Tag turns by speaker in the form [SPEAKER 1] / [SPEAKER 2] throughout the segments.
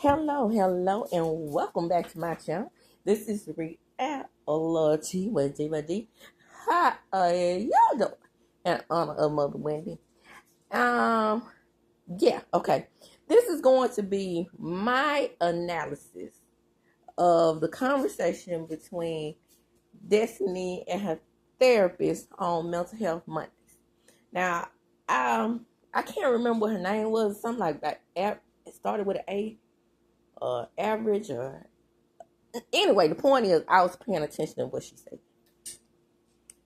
[SPEAKER 1] Hello, and welcome back to my channel. This is Reality with D. How are y'all doing? In honor of Mother Wendy. Um, okay. This is going to be my analysis of the conversation between Destiny and her therapist on Mental Health Mondays. Now, I can't remember what her name was. Something like that. It started with an A. Average or anyway, the point is I was paying attention to what she said.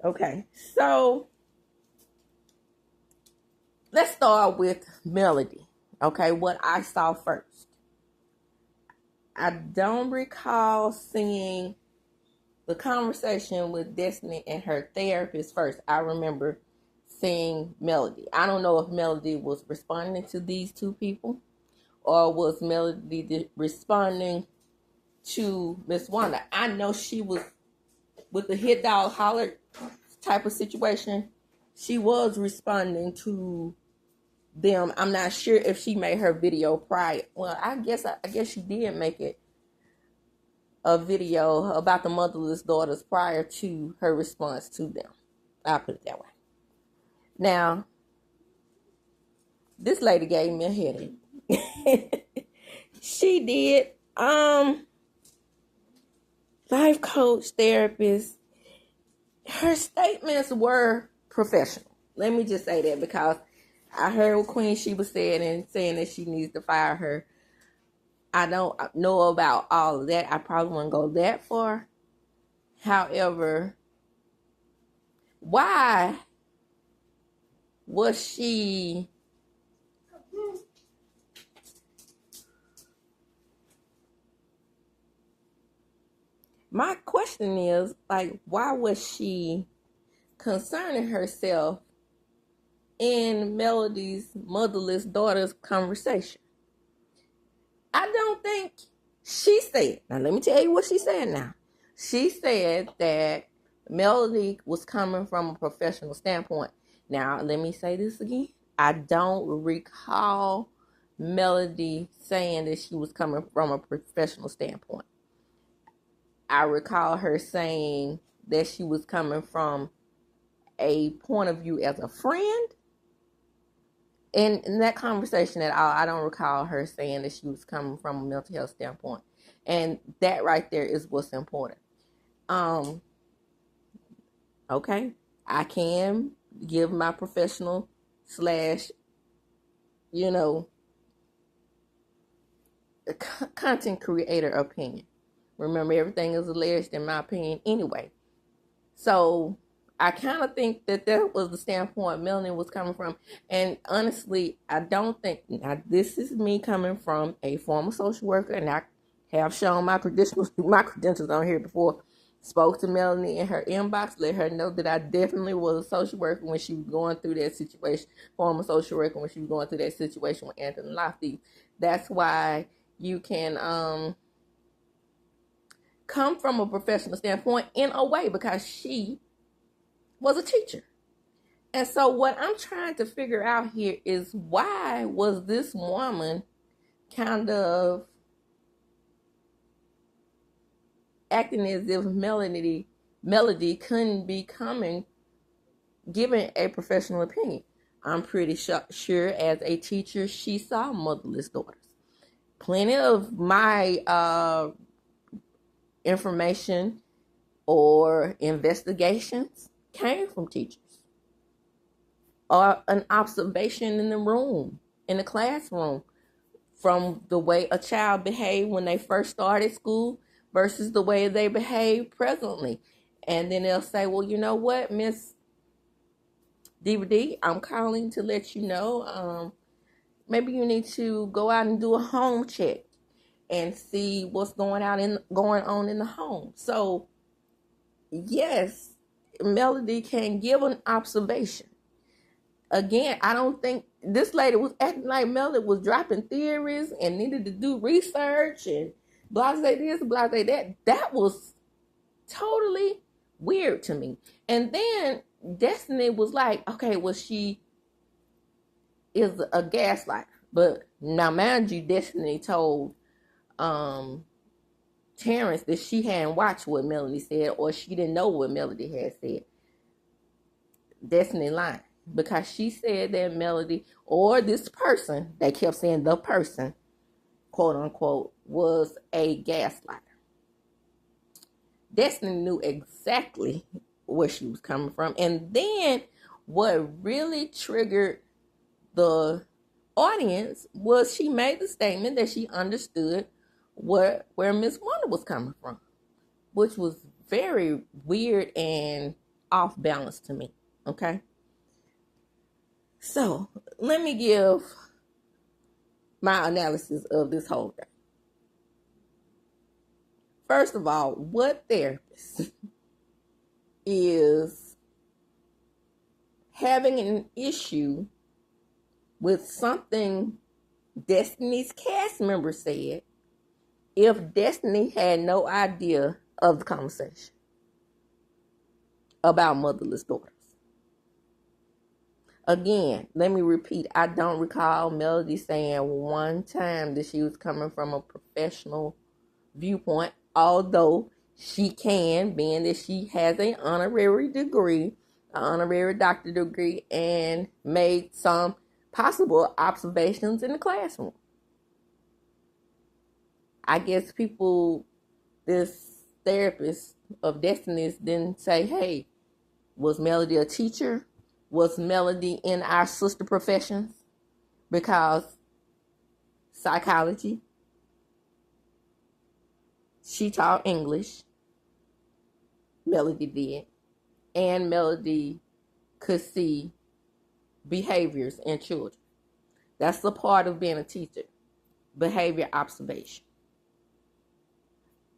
[SPEAKER 1] Okay, so let's start with Melody. Okay, what I saw first. I don't recall seeing the conversation with Destiny and her therapist first. I remember seeing Melody. I don't know if Melody was responding to these two people or was Melody responding to Miss Wanda. I know she was with the hit dog holler type of situation. She was responding to them. I'm not sure if she made her video prior. Well, I guess she did make it a video about the motherless daughters prior to her response to them. I'll put it that way. Now, this lady gave me a headache. She did. Life coach, therapist. Her statements were professional. Let me just say that because I heard what Queen Sheba said and saying that she needs to fire her. I don't know about all of that. I probably wouldn't go that far. However, why was she my question is, like, why was she concerning herself in Melody's motherless daughter's conversation? I don't think she said. Now, let me tell you what she said now. She said that Melody was coming from a professional standpoint. Now, let me say this again. I don't recall Melody saying that she was coming from a professional standpoint. I recall her saying that she was coming from a point of view as a friend. And in that conversation at all, I don't recall her saying that she was coming from a mental health standpoint. And that right there is what's important. Okay, I can give my professional slash, content creator opinion. Remember, everything is alleged in my opinion anyway. So I kind of think that was the standpoint Melanie was coming from. And honestly, I don't think, now this is me coming from a former social worker, and I have shown my credentials on here before. Spoke to Melanie in her inbox, let her know that I definitely was a social worker when she was going through that situation, former social worker when she was going through that situation with Anthony Lofty. That's why you can come from a professional standpoint in a way, because she was a teacher. And so what I'm trying to figure out here is, why was this woman kind of acting as if Melody couldn't be giving a professional opinion? I'm pretty sure as a teacher, she saw motherless daughters. Plenty of my information or investigations came from teachers, or an observation in the room, in the classroom, from the way a child behaved when they first started school versus the way they behave presently. And then they'll say, well, you know what, Miss DVD, I'm calling to let you know, maybe you need to go out and do a home check and see what's going on in the home. So yes, Melody can give an observation. Again, I don't think this lady was acting like Melody was dropping theories and needed to do research and blah, say this, blah, say that. That was totally weird to me. And then Destiny was like, okay, well, she is a gaslighter. But now, mind you, Destiny told Terrence that she hadn't watched what Melody said, or she didn't know what Melody had said. Destiny lying, because she said that Melody, or this person, they kept saying the person, quote unquote, was a gaslighter. Destiny knew exactly where she was coming from. And then what really triggered the audience was she made the statement that she understood where Miss Wanda was coming from, which was very weird and off balance to me. Okay. So let me give my analysis of this whole thing. First of all, what therapist is having an issue with something Destiny's cast member said if Destiny had no idea of the conversation about motherless daughters? Again, let me repeat, I don't recall Melody saying one time that she was coming from a professional viewpoint, although she can, being that she has an honorary degree, an honorary doctorate degree, and made some possible observations in the classroom. I guess this therapist of Destiny's didn't say, hey, was Melody a teacher? Was Melody in our sister professions? Because psychology, she taught English, Melody did, and Melody could see behaviors in children. That's the part of being a teacher, behavior observation.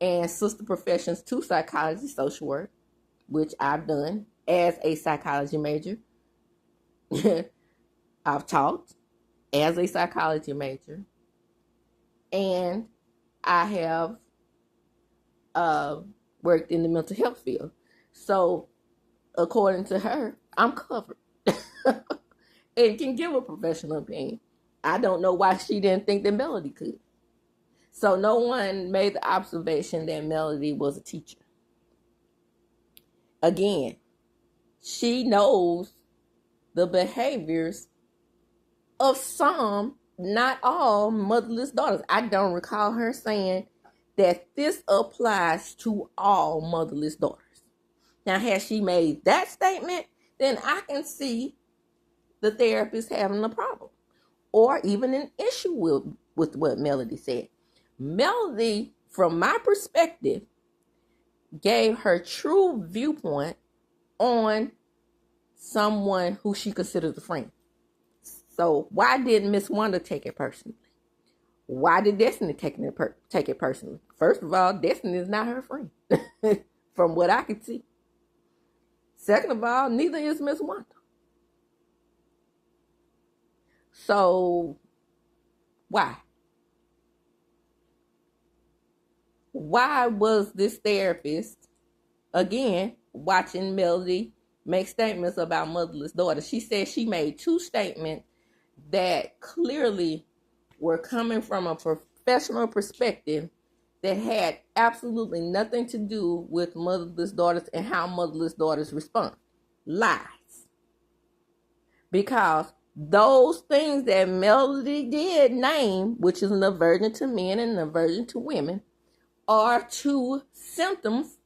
[SPEAKER 1] And sister professions to psychology, social work, which I've done as a psychology major. I've taught as a psychology major, and I have worked in the mental health field. So according to her, I'm covered and can give a professional opinion. I don't know why she didn't think that Melody could. So no one made the observation that Melody was a teacher. Again, she knows the behaviors of some, not all, motherless daughters. I don't recall her saying that this applies to all motherless daughters. Now, had she made that statement, then I can see the therapist having a problem or even an issue with what Melody said. Melody, from my perspective, gave her true viewpoint on someone who she considers a friend. So why didn't Miss Wanda take it personally? Why did Destiny take it personally? First of all, Destiny is not her friend, from what I can see. Second of all, neither is Miss Wanda. So why? Why was this therapist, again, watching Melody make statements about motherless daughters? She said she made two statements that clearly were coming from a professional perspective that had absolutely nothing to do with motherless daughters and how motherless daughters respond. Lies. Because those things that Melody did name, which is an aversion to men and an aversion to women, are two symptoms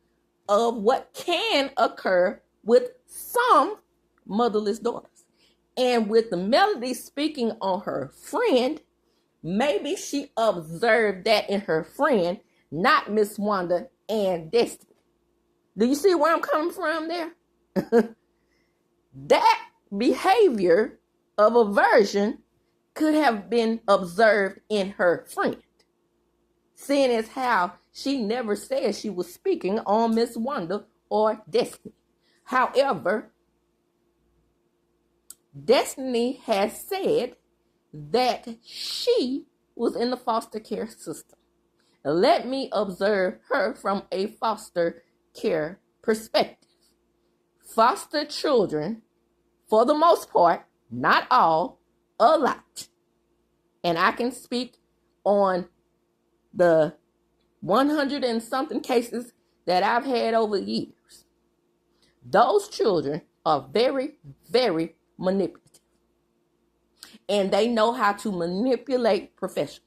[SPEAKER 1] of what can occur with some motherless daughters. And with the Melody speaking on her friend, maybe she observed that in her friend, not Miss Wanda and Destiny. Do you see where I'm coming from there? That behavior of aversion could have been observed in her friend, seeing as how she never said she was speaking on Miss Wanda or Destiny. However, Destiny has said that she was in the foster care system. Let me observe her from a foster care perspective. Foster children, for the most part, not all, a lot. And I can speak on the 100 and something cases that I've had over years, those children are very, very manipulative. And they know how to manipulate professionals.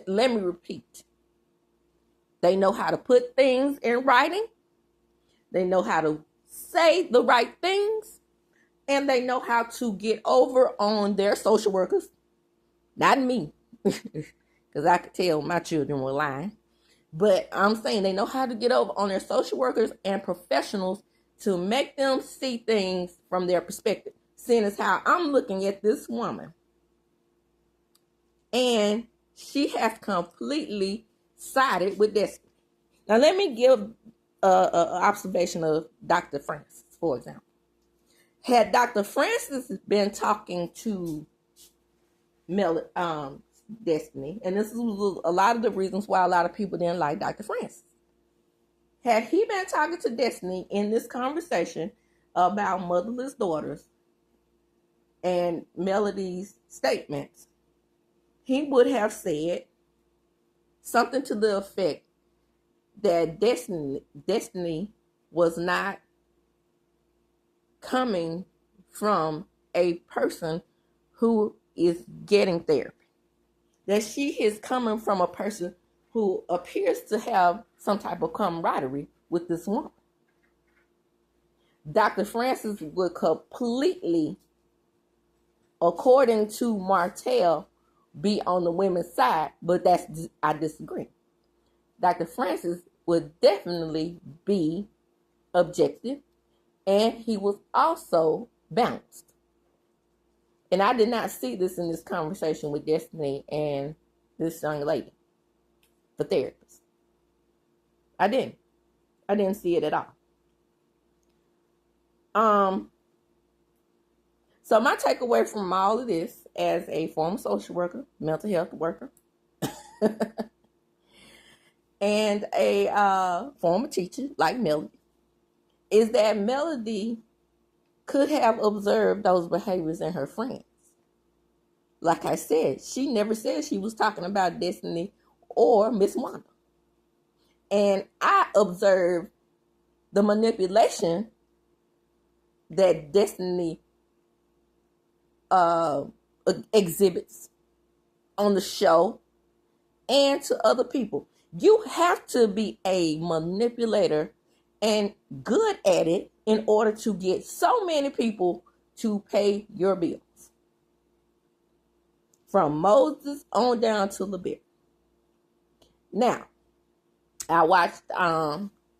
[SPEAKER 1] Let me repeat. They know how to put things in writing. They know how to say the right things. And they know how to get over on their social workers. Not me. Because I could tell my children were lying. But I'm saying they know how to get over on their social workers and professionals to make them see things from their perspective. Seeing as how I'm looking at this woman. And she has completely sided with Destiny. Now, let me give an observation of Dr. Francis, for example. Had Dr. Francis been talking to Destiny, and this is a lot of the reasons why a lot of people didn't like Dr. Francis. Had he been talking to Destiny in this conversation about motherless daughters and Melody's statements, he would have said something to the effect that Destiny was not coming from a person who is getting therapy. That she is coming from a person who appears to have some type of camaraderie with this woman. Dr. Francis would completely, according to Martell, be on the women's side, but I disagree. Dr. Francis would definitely be objective, and he was also balanced. And I did not see this in this conversation with Destiny and this young lady, the therapist. I didn't see it at all. So my takeaway from all of this, as a former social worker, mental health worker, and a former teacher like Melody, is that Melody could have observed those behaviors in her friends. Like I said, she never said she was talking about Destiny or Miss Wanda. And I observed the manipulation that Destiny exhibits on the show and to other people. You have to be a manipulator and good at it in order to get so many people to pay your bills. From Moses on down to LeBear. Now, I watched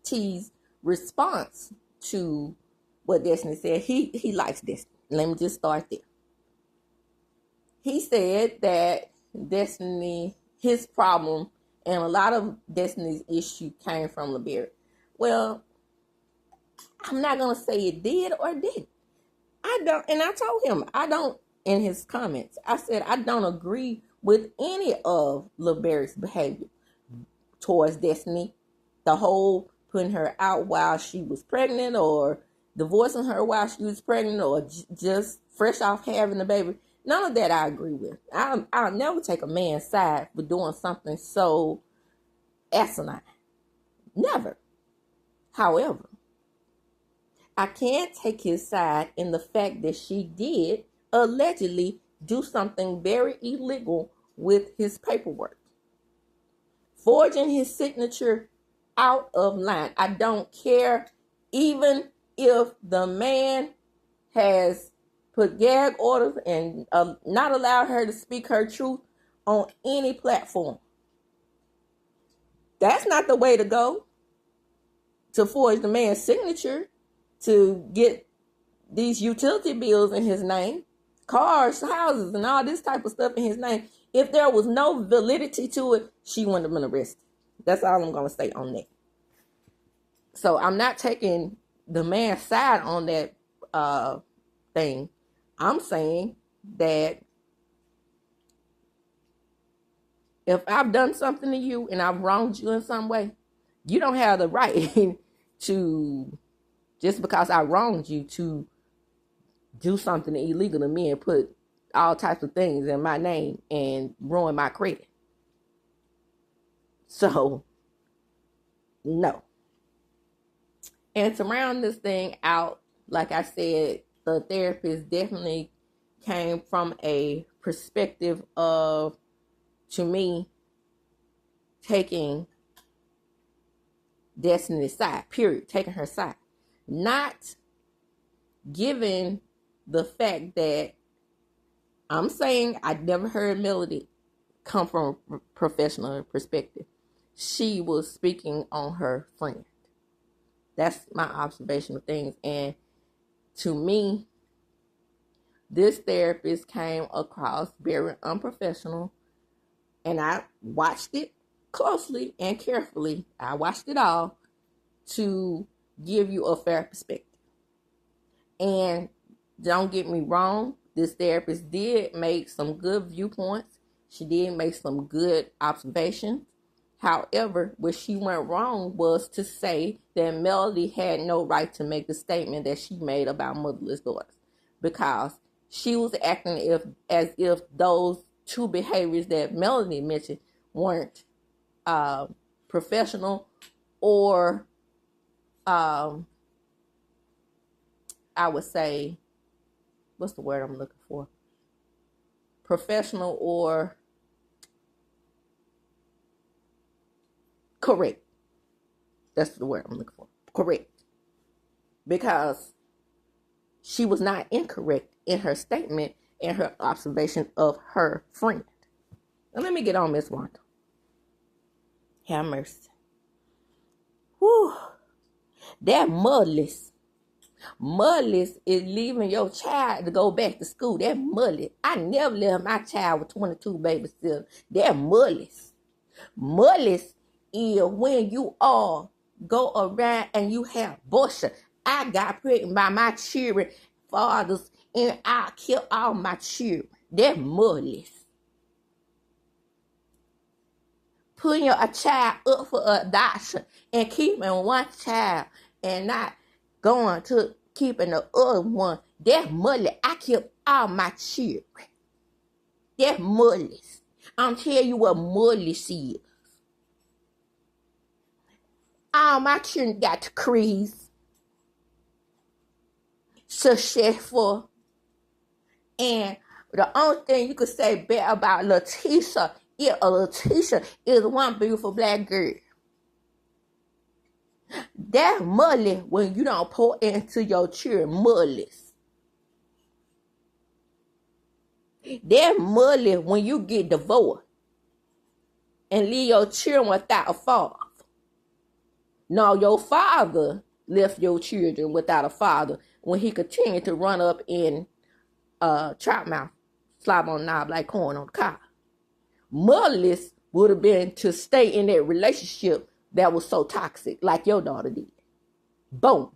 [SPEAKER 1] T's response to what Destiny said. He likes Destiny. Let me just start there. He said that Destiny, his problem, and a lot of Destiny's issue came from LeBear. Well, I'm not going to say it did or didn't. I don't, and I told him, I don't, in his comments, I said, I don't agree with any of LeBear's behavior towards Destiny. The whole putting her out while she was pregnant, or divorcing her while she was pregnant, or just fresh off having a baby. None of that I agree with. I'll never take a man's side for doing something so asinine. Never. However, I can take his side in the fact that she did allegedly do something very illegal with his paperwork. Forging his signature out of line. I don't care even if the man has put gag orders and not allowed her to speak her truth on any platform. That's not the way to go. To forge the man's signature to get these utility bills in his name, cars, houses, and all this type of stuff in his name. If there was no validity to it, she wouldn't have been arrested. That's all I'm going to say on that. So I'm not taking the man's side on that thing. I'm saying that if I've done something to you and I've wronged you in some way, you don't have the right to, just because I wronged you, to do something illegal to me and put all types of things in my name and ruin my credit. So, no. And to round this thing out, like I said, the therapist definitely came from a perspective of, to me, taking Destiny's side, period, taking her side. Not given the fact that I'm saying I never heard Melody come from a professional perspective. She was speaking on her friend. That's my observation of things. And to me, this therapist came across very unprofessional. And I watched it closely and carefully. I watched it all to give you a fair perspective. And don't get me wrong, this therapist did make some good viewpoints. She did make some good observations. However, where she went wrong was to say that Melody had no right to make the statement that she made about motherless daughters, because she was acting as if those two behaviors that Melody mentioned weren't professional or I would say, what's the word I'm looking for? Professional or correct. That's the word I'm looking for. Correct. Because she was not incorrect in her statement and her observation of her friend. Now let me get on, Miss Wanda. Have mercy. Whew. That motherless is leaving your child to go back to school. That motherless. I never left my child with 22 babysitters. That motherless. Motherless is when you all go around and you have abortion. I got pregnant by my children fathers and I killed all my children. That motherless. Putting a child up for adoption and keeping one child and not going to keeping the other one. That's motherless. I killed all my children. That's motherless. I'm telling you what motherless is. All my children got degrees, successful, and the only thing you could say bad about Letitia is one beautiful black girl. That's motherless when you don't pour into your children. Motherless. That's motherless when you get divorced and leave your children without a father. No, your father left your children without a father when he continued to run up in trout mouth, slob on knob like corn on the cob. Motherless would have been to stay in that relationship that was so toxic, like your daughter did. Boom.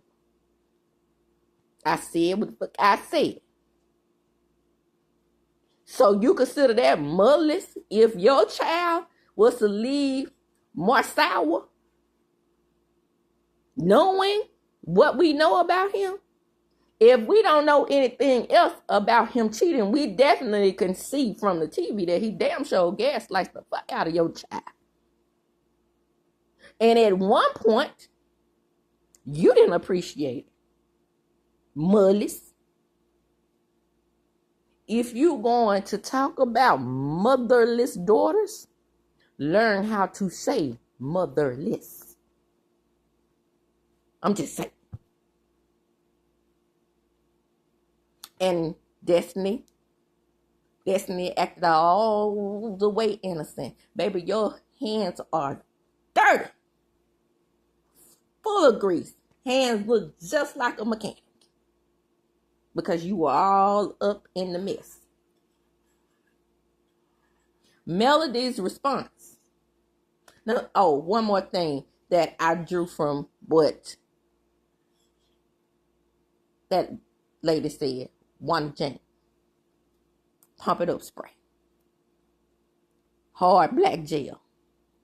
[SPEAKER 1] I said what the fuck I said. So you consider that motherless if your child was to leave more sour, knowing what we know about him? If we don't know anything else about him cheating, we definitely can see from the TV that he damn sure gaslights the fuck out of your child. And at one point, you didn't appreciate it. Motherless. If you're going to talk about motherless daughters, learn how to say motherless. I'm just saying. And Destiny acted all the way innocent. Baby, your hands are dirty. Full of grease. Hands look just like a mechanic. Because you were all up in the mess. Melody's response. Now, one more thing that I drew from what that lady said. Wanda Jane. Pump it up spray. Hard black gel.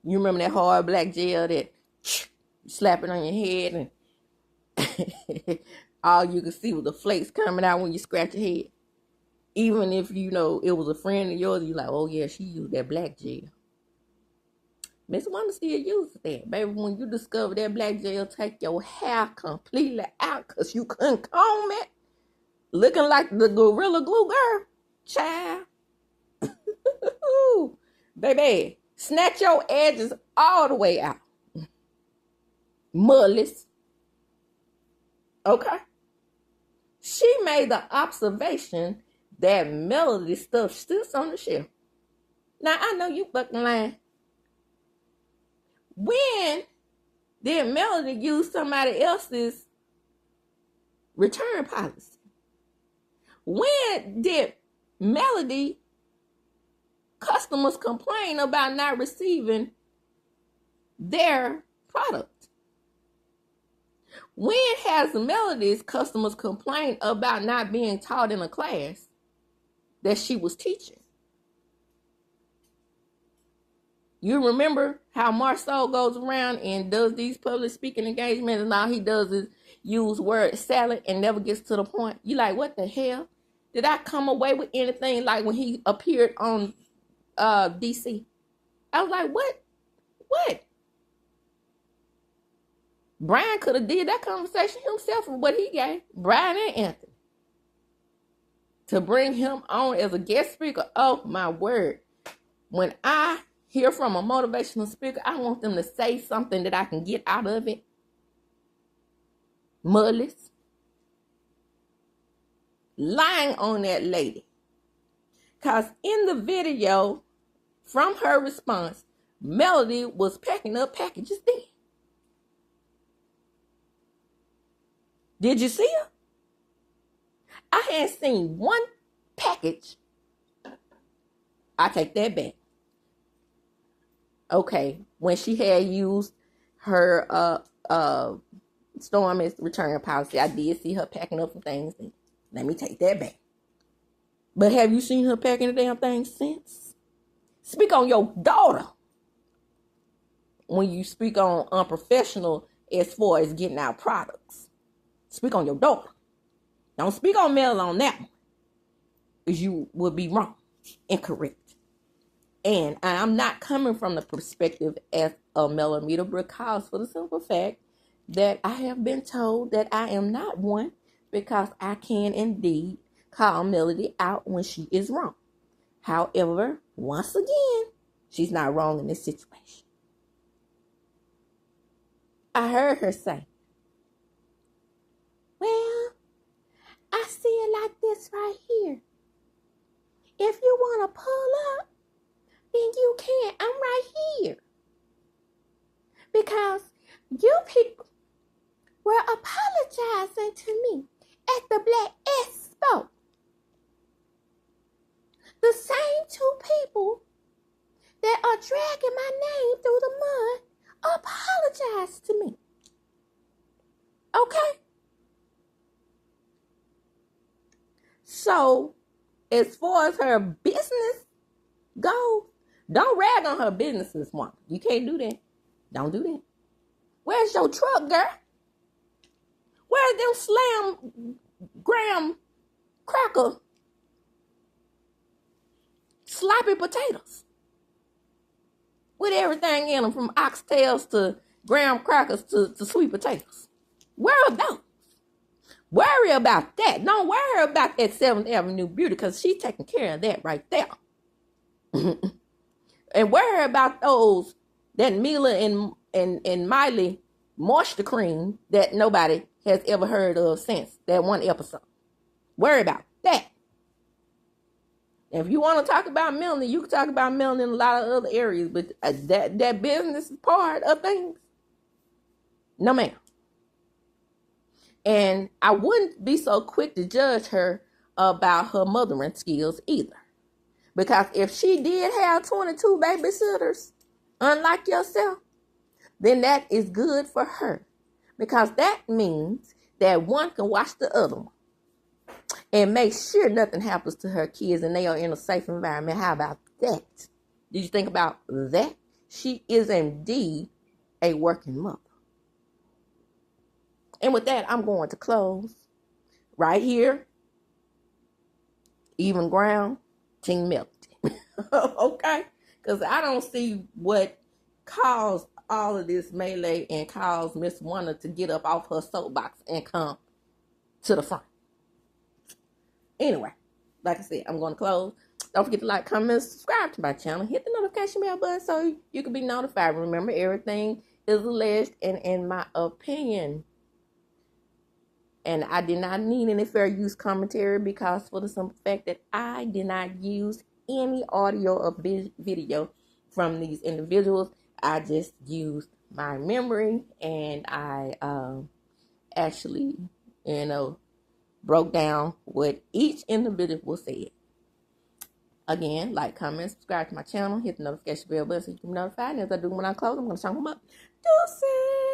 [SPEAKER 1] You remember that hard black gel that you slap it on your head and all you could see was the flakes coming out when you scratch your head. Even if you know it was a friend of yours, you're like, oh yeah, she used that black gel. Miss Wanda still uses that. Baby, when you discover that black gel take your hair completely out because you couldn't comb it, looking like the Gorilla Glue girl, child. Baby, snatch your edges all the way out. Mudless. Okay? She made the observation that Melody stuff sits on the shelf. Now, I know you fucking lying. When did Melody use somebody else's return policy? When did Melody customers complain about not receiving their product? When has Melody's customers complained about not being taught in a class that she was teaching? You remember how Marceau goes around and does these public speaking engagements and all he does is use word salad and never gets to the point? You like, what the hell? Did I come away with anything like when he appeared on DC? I was like, what? What? Brian could have did that conversation himself with what he gave, Brian and Anthony. To bring him on as a guest speaker, oh my word. When I hear from a motivational speaker, I want them to say something that I can get out of it. Mudless. Lying on that lady. Because in the video, from her response, Melody was packing up packages then. Did you see her? I hadn't seen one package. I take that back. Okay, when she had used her Storm's return policy, I did see her packing up some things. Let me take that back. But have you seen her packing the damn things since? Speak on your daughter when you speak on unprofessional as far as getting out products. Speak on your daughter. Don't speak on Mel on that one, because you would be wrong, incorrect. And I'm not coming from the perspective as a millimeter because for the simple fact that I have been told that I am not one, because I can indeed call Melody out when she is wrong. However, once again, she's not wrong in this situation. I heard her say, well, I see it like this right here. If you want to pull up, then you can. I'm right here. Because you people were apologizing to me at the Black Expo. The same two people that are dragging my name through the mud apologized to me. Okay? So, as far as her business goes, don't rag on her business this month. You can't do that. Don't do that. Where's your truck, girl? Where's them slam graham cracker sloppy potatoes with everything in them, from oxtails to graham crackers to sweet potatoes? Where are those? Worry about that. Don't worry about that 7th Avenue beauty, because she's taking care of that right there. And worry about those, that Mila and Miley moisture cream that nobody has ever heard of since that one episode. Worry about that. If you want to talk about Melanie, you can talk about Melanie in a lot of other areas, but that business part of things, no ma'am. And I wouldn't be so quick to judge her about her mothering skills either. Because if she did have 22 babysitters, unlike yourself, then that is good for her. Because that means that one can watch the other one and make sure nothing happens to her kids and they are in a safe environment. How about that? Did you think about that? She is indeed a working mother. And with that, I'm going to close right here. Even ground, Team Melody. Okay? Because I don't see what caused all of this melee and caused Miss Wanda to get up off her soapbox and come to the front. Anyway, like I said, I'm going to close. Don't forget to like, comment, subscribe to my channel. Hit the notification bell button so you can be notified. Remember, everything is alleged and in my opinion. And I did not need any fair use commentary because for the simple fact that I did not use any audio or video from these individuals. I just used my memory and I actually, broke down what each individual said. Again, like, comment, subscribe to my channel, hit the notification bell button so you can be notified. And as I do when I close, I'm going to chunk them up. Deuces!